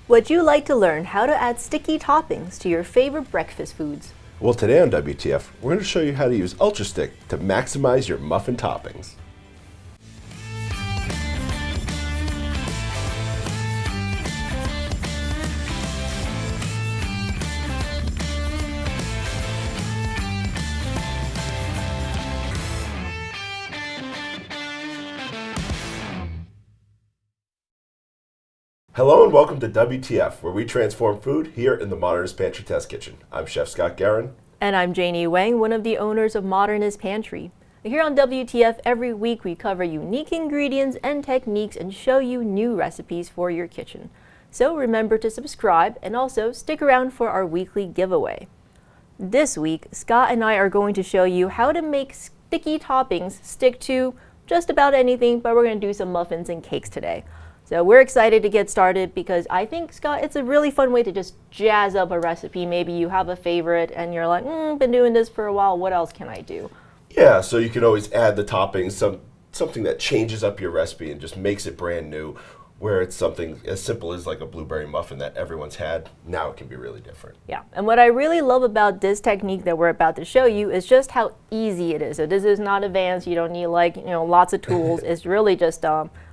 Would you like to learn how to add sticky toppings to your favorite breakfast foods? Well, today on WTF, we're going to show you how to use Ultra-Stik to maximize your muffin toppings. Hello and welcome to WTF, where we transform food here in the Modernist Pantry Test Kitchen. I'm Chef Scott Guerin. And I'm Janie Wang, one of the owners of Modernist Pantry. Here on WTF, every week we cover unique ingredients and techniques and show you new recipes for your kitchen. So remember to subscribe and also stick around for our weekly giveaway. This week, Scott and I are going to show you how to make sticky toppings stick to just about anything, but we're going to do some muffins and cakes today. So we're excited to get started because I think, Scott, it's a really fun way to just jazz up a recipe. Maybe you have a favorite and you're like, been doing this for a while, what else can I do? Yeah, so you can always add the toppings, something that changes up your recipe and just makes it brand new, where it's something as simple as like a blueberry muffin that everyone's had. Now it can be really different. Yeah, and what I really love about this technique that we're about to show you is just how easy it is. So this is not advanced. You don't need lots of tools. It's really just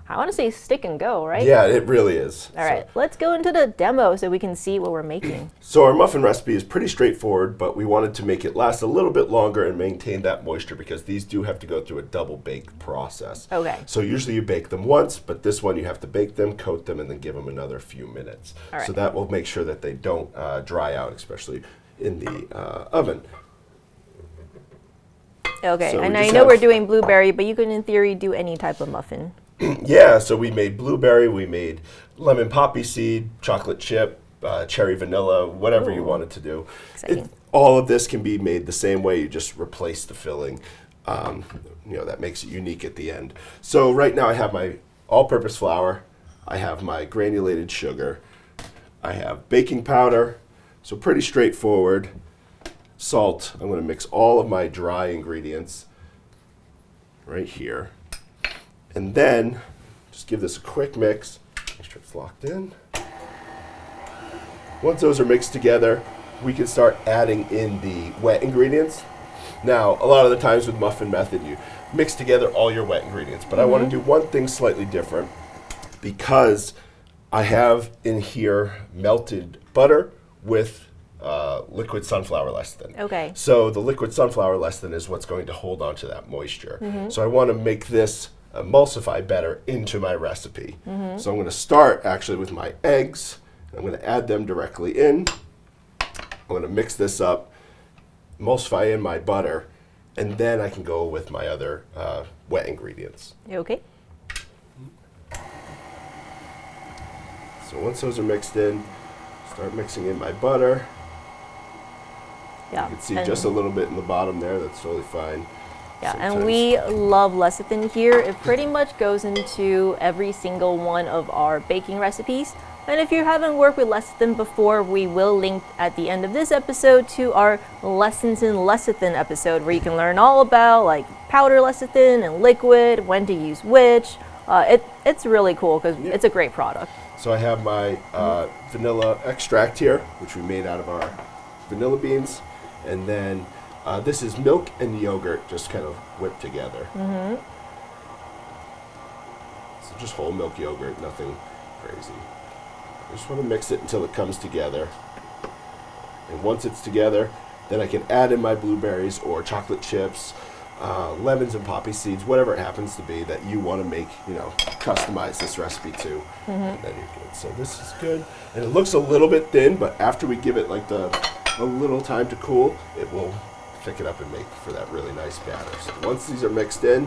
I want to say stick and go, right? Yeah, it really is. All right, let's go into the demo so we can see what we're making. So our muffin recipe is pretty straightforward, but we wanted to make it last a little bit longer and maintain that moisture because these do have to go through a double bake process. Okay. So usually you bake them once, but this one you have to bake them, coat them, and then give them another few minutes. All right. So that will make sure that they don't dry out, especially in the oven. Okay, So and I know we're doing blueberry, but you can in theory do any type of muffin. Yeah, so we made blueberry, we made lemon poppy seed, chocolate chip, cherry vanilla, whatever you wanted to do. Exciting. All of this can be made the same way, you just replace the filling. That makes it unique at the end. So right now I have my all-purpose flour, I have my granulated sugar, I have baking powder, so pretty straightforward. Salt, I'm going to mix all of my dry ingredients right here. And then, just give this a quick mix, make sure it's locked in. Once those are mixed together, we can start adding in the wet ingredients. Now, a lot of the times with muffin method, you mix together all your wet ingredients, but I want to do one thing slightly different because I have in here melted butter with liquid sunflower lecithin. Okay. So the liquid sunflower lecithin is what's going to hold on to that moisture. So I want to make this emulsify better into my recipe. So I'm going to start actually with my eggs. I'm going to add them directly in. I'm going to mix this up, emulsify in my butter, and then I can go with my other wet ingredients. Okay. So once those are mixed in, start mixing in my butter. Yeah. You can see just a little bit in the bottom there, that's totally fine. Yeah, Sometimes. and we love lecithin here. It pretty much goes into every single one of our baking recipes. And if you haven't worked with lecithin before, we will link at the end of this episode to our Lessons in Lecithin episode where you can learn all about like powder lecithin and liquid, when to use which. It's really cool because it's a great product. So I have my vanilla extract here, which we made out of our vanilla beans. And then this is milk and yogurt just kind of whipped together. So just whole milk yogurt, nothing crazy. I just want to mix it until it comes together. And once it's together, then I can add in my blueberries or chocolate chips, lemons and poppy seeds, whatever it happens to be that you want to make, customize this recipe to. And then you're good. So this is good. And it looks a little bit thin, but after we give it like a little time to cool, it will thick it up and make for that really nice batter. So once these are mixed in,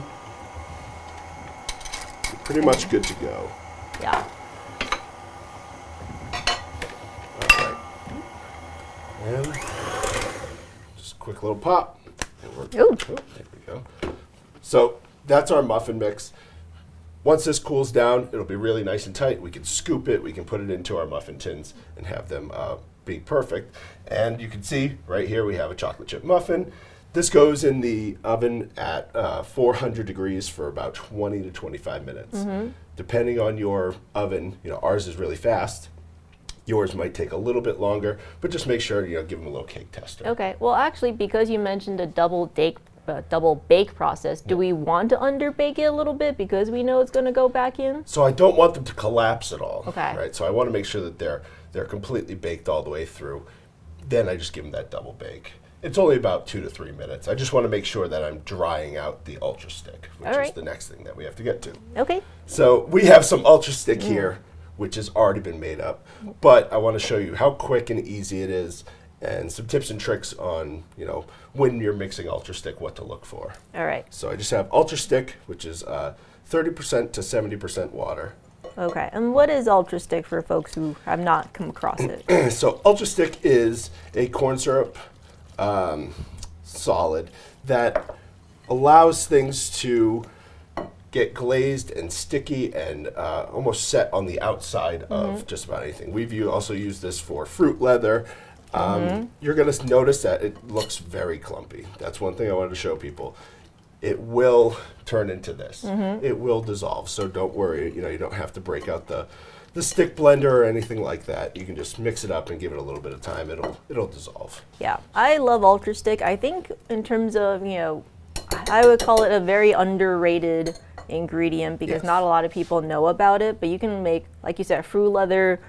you're pretty much good to go. Yeah. All right. And just a quick little pop. And we're, Ooh. there we go. So that's our muffin mix. Once this cools down, it'll be really nice and tight. We can scoop it, we can put it into our muffin tins and have them be perfect. And you can see right here we have a chocolate chip muffin. This goes in the oven at 400 degrees for about 20 to 25 minutes. Depending on your oven, ours is really fast. Yours might take a little bit longer, but just make sure, give them a little cake tester. Okay. Well, actually, because you mentioned the double bake process, do we want to underbake it a little bit because we know it's going to go back in? So I don't want them to collapse at all. Okay. Right. So I want to make sure that they're completely baked all the way through. Then I just give them that double bake. It's only about 2 to 3 minutes. I just want to make sure that I'm drying out the Ultra-Stik, which is the next thing that we have to get to. Okay. So we have some Ultra-Stik here, which has already been made up. But I want to show you how quick and easy it is, and some tips and tricks on, when you're mixing Ultra-Stik, what to look for. All right. So I just have Ultra-Stik, which is 30% to 70% water. Okay. And what is Ultra-Stik for folks who have not come across it? So Ultra-Stik is a corn syrup solid that allows things to get glazed and sticky and almost set on the outside of just about anything. We've also used this for fruit leather. You're going to notice that it looks very clumpy. That's one thing I wanted to show people. It will turn into this. It will dissolve, so don't worry. You don't have to break out the stick blender or anything like that. You can just mix it up and give it a little bit of time. It'll dissolve. Yeah, I love Ultra-Stik. I think in terms of, I would call it a very underrated ingredient because not a lot of people know about it, but you can make, like you said, fruit leather,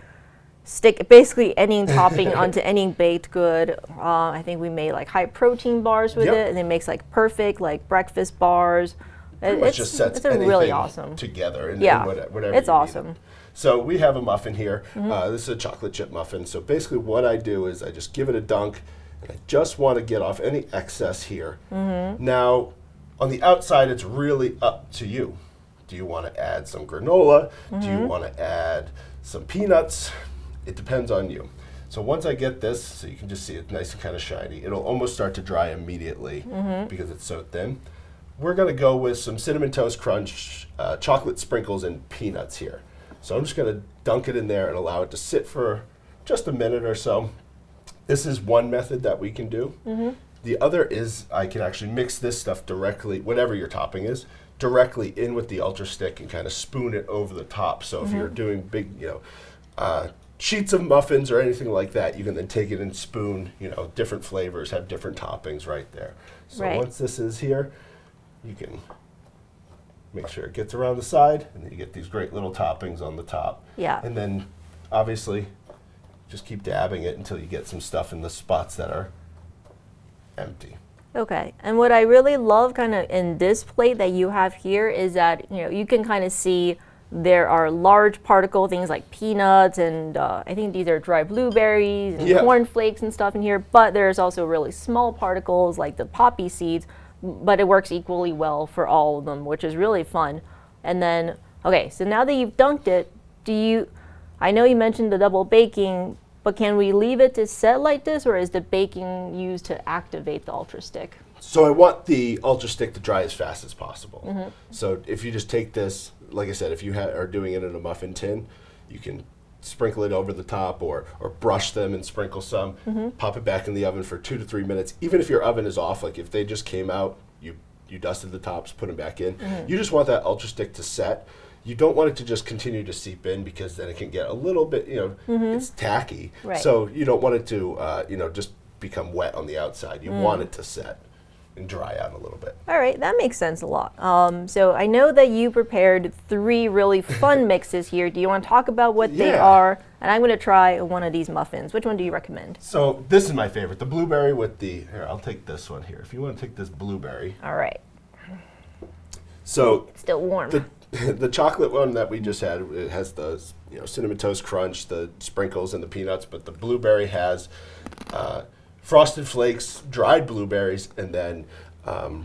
stick basically any topping onto any baked good. I think we made like high protein bars with it, and it makes like perfect like breakfast bars. It just sets anything really awesome together. In whatever it's awesome. So we have a muffin here. This is a chocolate chip muffin. So basically what I do is I just give it a dunk, and I just want to get off any excess here. Now, on the outside, it's really up to you. Do you want to add some granola? Do you want to add some peanuts? It depends on you. So once I get this, so you can just see it's nice and kind of shiny, it'll almost start to dry immediately because it's so thin. We're going to go with some Cinnamon Toast Crunch, chocolate sprinkles, and peanuts here. So I'm just going to dunk it in there and allow it to sit for just a minute or so. This is one method that we can do. The other is I can actually mix this stuff directly, whatever your topping is, directly in with the Ultra-Stik and kind of spoon it over the top. So if you're doing big, sheets of muffins or anything like that, you can then take it and spoon, different flavors, have different toppings right there. So once this is here, you can make sure it gets around the side, and then you get these great little toppings on the top. Yeah. And then, obviously, just keep dabbing it until you get some stuff in the spots that are empty. Okay. And what I really love kind of in this plate that you have here is that, you can kind of see there are large particle things like peanuts and I think these are dry blueberries and corn flakes and stuff in here, but there's also really small particles like the poppy seeds, but it works equally well for all of them, which is really fun. And then, okay, so now that you've dunked it, I know you mentioned the double baking, but can we leave it to set like this, or is the baking used to activate the Ultra-Stik? So I want the Ultra-Stik to dry as fast as possible. So if you just take this, like I said, if you are doing it in a muffin tin, you can sprinkle it over the top or brush them and sprinkle some, pop it back in the oven for 2 to 3 minutes. Even if your oven is off, like if they just came out, you dusted the tops, put them back in. You just want that Ultra-Stik to set. You don't want it to just continue to seep in because then it can get a little bit, it's tacky. So you don't want it to, just become wet on the outside. You want it to set and dry out a little bit. All right, that makes sense a lot. So I know that you prepared 3 really fun mixes here. Do you want to talk about what they are? And I'm going to try one of these muffins. Which one do you recommend? So this is my favorite, the blueberry with here, I'll take this one here. If you want to take this blueberry. All right. So it's still warm. The chocolate one that we just had, it has the Cinnamon Toast Crunch, the sprinkles, and the peanuts, but the blueberry has Frosted Flakes, dried blueberries, and then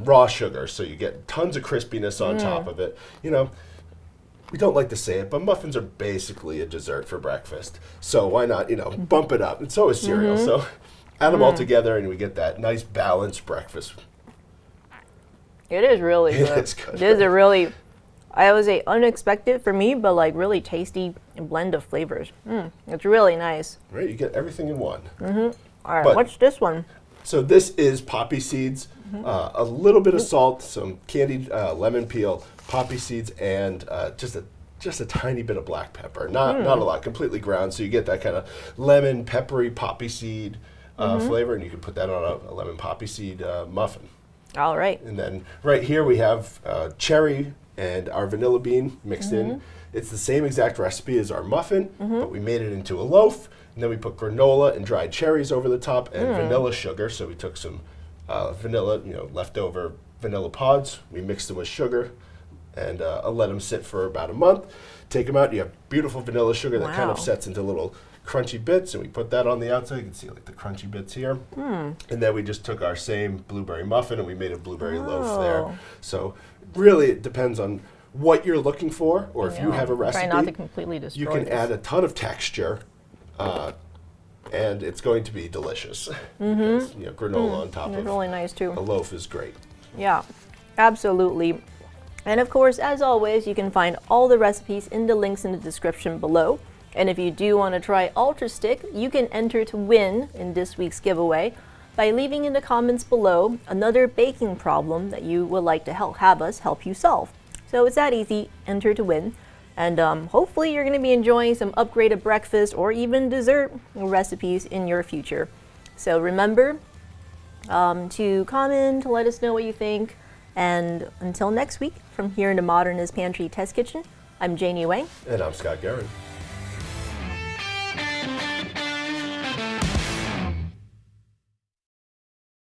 raw sugar. So you get tons of crispiness on top of it. We don't like to say it, but muffins are basically a dessert for breakfast. So why not, bump it up? And so is cereal. So add them all together, and we get that nice balanced breakfast. It is really good. It is good. It is a really, I would say unexpected for me, but like really tasty blend of flavors. It's really nice. Right, you get everything in one. All right, what's this one? So this is poppy seeds, a little bit of salt, some candied lemon peel, poppy seeds, and just a just a tiny bit of black pepper, not a lot, completely ground, so you get that kind of lemon, peppery, poppy seed flavor, and you can put that on a lemon poppy seed muffin. All right. And then right here we have cherry and our vanilla bean mixed in. It's the same exact recipe as our muffin, but we made it into a loaf, and then we put granola and dried cherries over the top and vanilla sugar. So we took some vanilla, leftover vanilla pods, we mixed them with sugar, and let them sit for about a month. Take them out, you have beautiful vanilla sugar that kind of sets into little crunchy bits, and we put that on the outside. You can see like the crunchy bits here. And then we just took our same blueberry muffin and we made a blueberry loaf there. So really it depends on what you're looking for, or if you have a recipe. Try not to completely destroy You can this. add a ton of texture, and it's going to be delicious. Because, granola on top It's of really nice too. a loaf is great. Yeah, absolutely. And of course, as always, you can find all the recipes in the links in the description below. And if you do want to try Ultra-Stik, you can enter to win in this week's giveaway by leaving in the comments below another baking problem that you would like to have us help you solve. So it's that easy, enter to win. And hopefully you're going to be enjoying some upgraded breakfast or even dessert recipes in your future. So remember to comment, to let us know what you think. And until next week, from here in the Modernist Pantry Test Kitchen, I'm Janie Wang. And I'm Scott Guerin.